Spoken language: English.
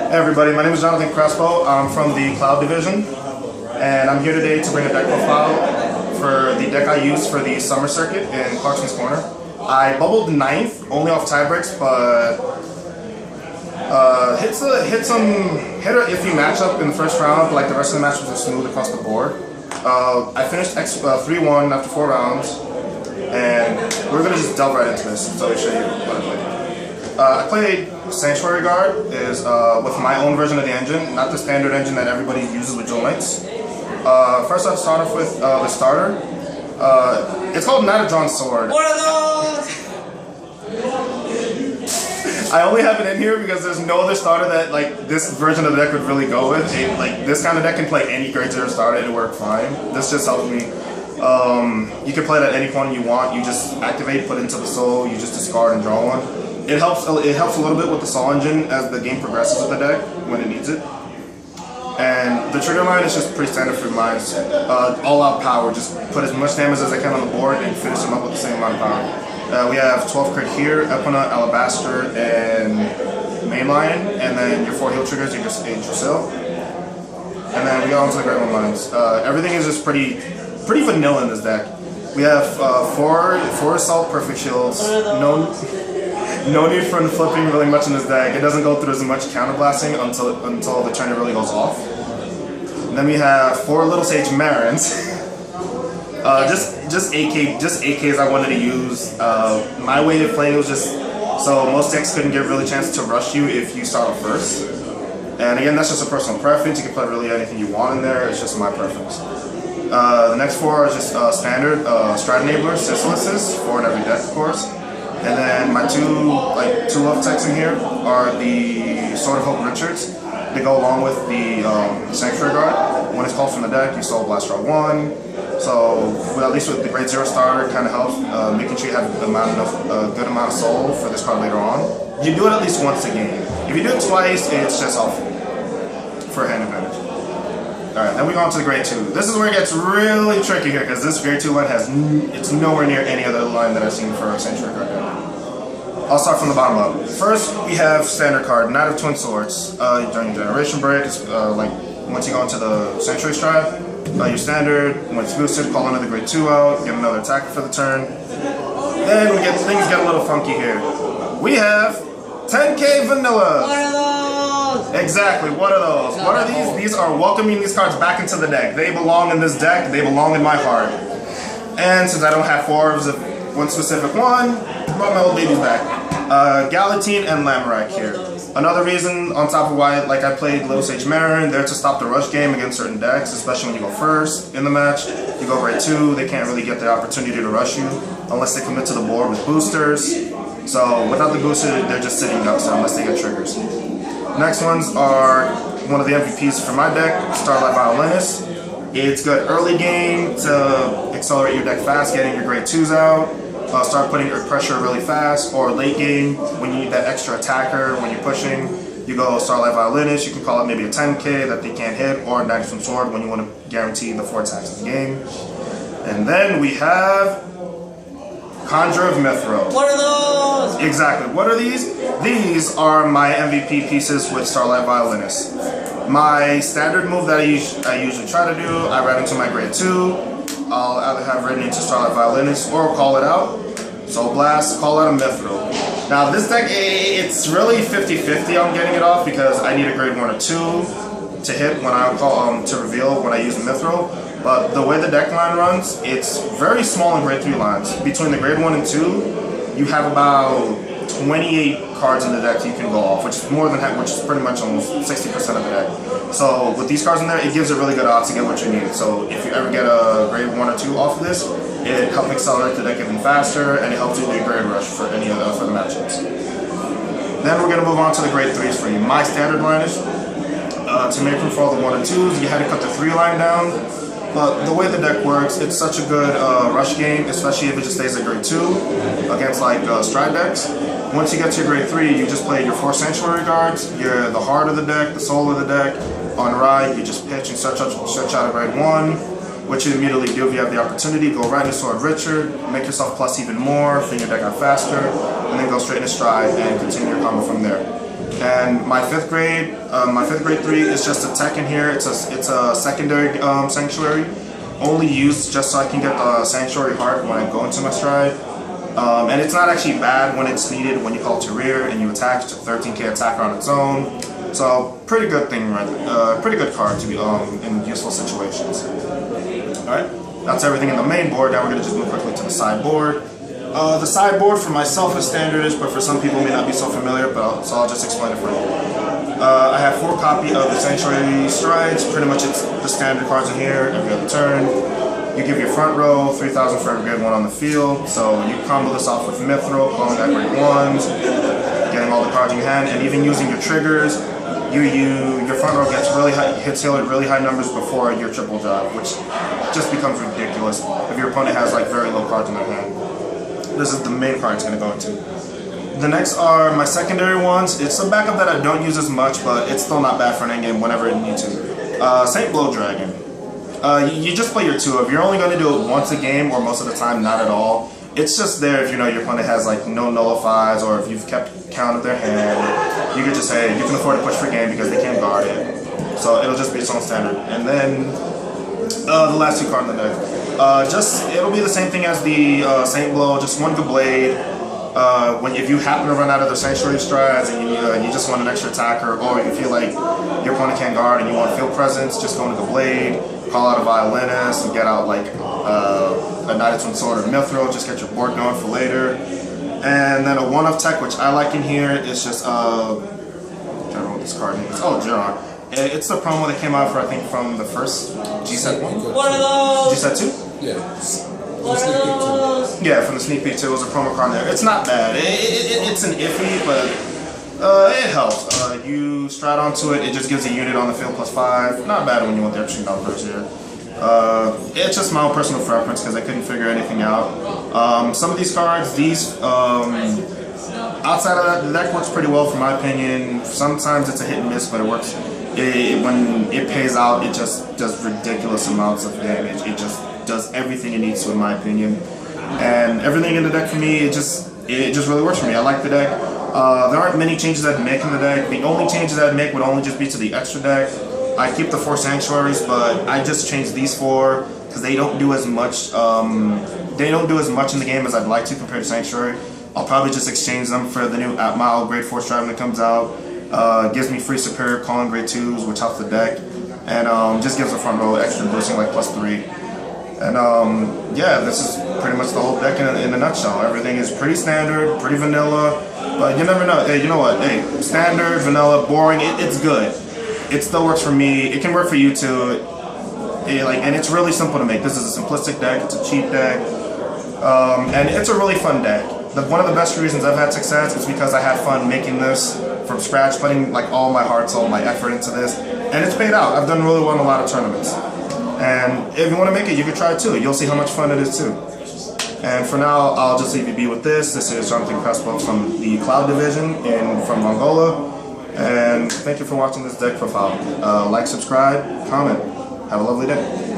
Hey everybody, my name is Johnathan Crespo. I'm from the Cloud Division, and I'm here today to bring a deck profile for the deck I used for the Summer Circuit in Clarkson's Corner. I bubbled 9th, only off tie breaks, but hit a iffy matchup in the first round, but like the rest of the match was just smooth across the board. I finished 3-1 after 4 rounds, and we're going to just delve right into this, so I'll show you what I played. I played Sanctuary Guard is with my own version of the engine, not the standard engine that everybody uses with dual knights. First I'll start off with the starter. It's called Knight of Drawn Sword. What are those? I only have it in here because there's no other starter that like this version of the deck would really go with. Like this kind of deck can play any grade 0 starter and it work fine. This just helps me. You can play it at any point you want. You just activate, put it into the soul, you just discard and draw one. It helps a little bit with the soul engine as the game progresses with the deck when it needs it. And the trigger line is just pretty standard for mine. All out power, just put as much damage as I can on the board and finish them up with the same amount of power. We have 12 crit here, Epona, Alabaster, and Mainline, and then your 4 heal triggers, you just age your seal. And then we go on to the Great One lines. Everything is just pretty vanilla in this deck. We have 4 assault perfect shields, no need for flipping really much in this deck. It doesn't go through as much counterblasting until the trainer really goes off. And then we have 4 Little Sage Marins. just AKs I wanted to use. My way of playing was just so most decks couldn't get really a chance to rush you if you start off first. And again, that's just a personal preference. You can play really anything you want in there. It's just my preference. The next 4 are just standard Stride Enablers, Sisyluses, 4 in every deck, of course. And then my 2 love techs in here are the Sword of Hope Richards. They go along with the Sanctuary Guard. When it's called from the deck, you Soul Blast draw 1. So at least with the grade 0 starter, it kind of helps making sure you have a good amount of soul for this card later on. You do it at least once a game. If you do it twice, it's just helpful for a hand advantage. Alright, then we go on to the grade 2. This is where it gets really tricky here because this grade 2 line it's nowhere near any other line that I've seen for a Sanctuary Guard deck. I'll start from the bottom up. First, we have standard card, Knight of Twin Swords. During Generation Break, like once you go into the Sanctuary Stride, your standard, when it's boosted, call another grade 2 out, get another attacker for the turn. Then things get a little funky here. We have 10k Vanilla. What are those? Exactly, what are those? What are these? These are welcoming these cards back into the deck. They belong in this deck, they belong in my heart. And since I don't have 4 of one specific one, brought my old babies back. Galatine and Lamorak here. Another reason on top of why I played Little Sage Marin, they're to stop the rush game against certain decks, especially when you go first in the match. You go grade 2, they can't really get the opportunity to rush you unless they commit to the board with boosters. So without the booster, they're just sitting up, so unless they get triggers. Next ones are one of the MVPs for my deck, Starlight Violinist. It's good early game to accelerate your deck fast, getting your grade 2s out. Start putting your pressure really fast, or late game when you need that extra attacker when you're pushing. You go Starlight Violinist, you can call it maybe a 10k that they can't hit, or Knight of Twin Sword when you want to guarantee the 4 attacks in the game. And then we have Conjure of Mithril. What are those? Exactly. What are these? These are my MVP pieces with Starlight Violinist. My standard move that I usually try to do, I write into my grade 2. I'll either have written into Starlight Violinist or call it out. Soul Blast, call out a Mithril. Now this deck, it's really 50-50 on getting it off because I need a grade 1 or 2 to hit when I call to reveal when I use a Mithril. But the way the deck line runs, it's very small in grade 3 lines. Between the grade 1 and 2, you have about 28 cards in the deck you can go off, which is more than which is pretty much almost 60% of the deck. So with these cards in there, it gives a really good odds to get what you need. So if you ever get a grade 1 or 2 off of this, it helps accelerate the deck even faster, and it helps you do a grade rush for any of the matchups. Then we're gonna move on to the grade 3s for you. My standard line is to make room for all the 1 and 2s. You had to cut the 3 line down. But the way the deck works, it's such a good rush game, especially if it just stays at grade 2 against Stride decks. Once you get to your grade 3, you just play your 4 Sanctuary Guards, you're the heart of the deck, the soul of the deck. On ride, you just pitch and stretch out a grade 1, which you immediately do if you have the opportunity. Go right into Sword Richard, make yourself plus even more, thin your deck out faster, and then go straight into Stride and continue your combo from there. And my fifth grade 3 is just a tech in here. It's a secondary sanctuary, only used just so I can get the sanctuary heart when I go into my stride. And it's not actually bad when it's needed when you call to rear and you attack. It's a 13k attacker on its own. So pretty good thing, right? Pretty good card to be in useful situations. All right, that's everything in the main board. Now we're gonna just move quickly to the sideboard. The sideboard for myself is standardish, but for some people may not be so familiar. So I'll just explain it for you. I have 4 copies of the Sanctuary Strides. Pretty much it's the standard cards in here every other turn. You give your front row 3,000 for every grade 1 on the field. So you combo this off with Mithril, calling that grade 1s, getting all the cards in your hand, and even using your triggers. Your front row gets hits heal at really high numbers before your triple job, which just becomes ridiculous if your opponent has like very low cards in their hand. This is the main card it's going to go into. The next are my secondary ones. It's a backup that I don't use as much, but it's still not bad for an endgame whenever it needs to. Saint Blow Dragon. You just play your 2 of. You're only going to do it once a game, or most of the time not at all. It's just there if you know your opponent has like no nullifies, or if you've kept count of their hand. You could just say you can afford to push for game because they can't guard it. So it'll just be its own standard. And then the last 2 cards in the deck. It'll be the same thing as the Saint Blow, just 1 good blade. If you happen to run out of the Sanctuary Strides and you just want an extra attacker, or you feel like your opponent can't guard and you want field presence, just go into the blade, call out a Violinist, and get out like a Knighted Twin Sword or Mithril, just get your board going for later. And then a 1-of tech, which I like in here, is just, I don't know what this card is. Oh, Jiron. It's the promo that came out for, I think, from the first G-Set 1? What are those? G-Set 2? Yeah. What are those? Yeah, from the sneak peek too. It was a promo card there. It's not bad. It's an iffy, but it helps. You stride onto it. It just gives a unit on the field +5. Not bad when you want the extra numbers here. It's just my own personal preference because I couldn't figure anything out. Some of these cards, outside of that, the deck works pretty well for my opinion. Sometimes it's a hit and miss, but it works. When it pays out, it just does ridiculous amounts of damage. It just does everything it needs to, in my opinion. And everything in the deck for me, it just really works for me. I like the deck. There aren't many changes I'd make in the deck. The only changes I'd make would only just be to the extra deck. I keep the 4 Sanctuaries, but I just changed these 4 because they don't do as much. They don't do as much in the game as I'd like to compared to Sanctuary. I'll probably just exchange them for the new Atmile grade 4 Stride when it comes out. Gives me free Superior Calling grade 2s, which helps the deck, and just gives the front row extra boosting like +3. And yeah, this is pretty much the whole deck in a nutshell. Everything is pretty standard, pretty vanilla, but you never know. Hey, you know what? Hey, standard, vanilla, boring. It's good. It still works for me. It can work for you too. And it's really simple to make. This is a simplistic deck. It's a cheap deck, and it's a really fun deck. One of the best reasons I've had success is because I had fun making this from scratch, putting like all my heart, soul, my effort into this, and it's paid out. I've done really well in a lot of tournaments. And if you want to make it, you can try it too. You'll see how much fun it is too. And for now, I'll just leave you be with this. This is Johnathan Crespo from the Cloud Division from Vongola. And thank you for watching this deck profile. Like, subscribe, comment. Have a lovely day.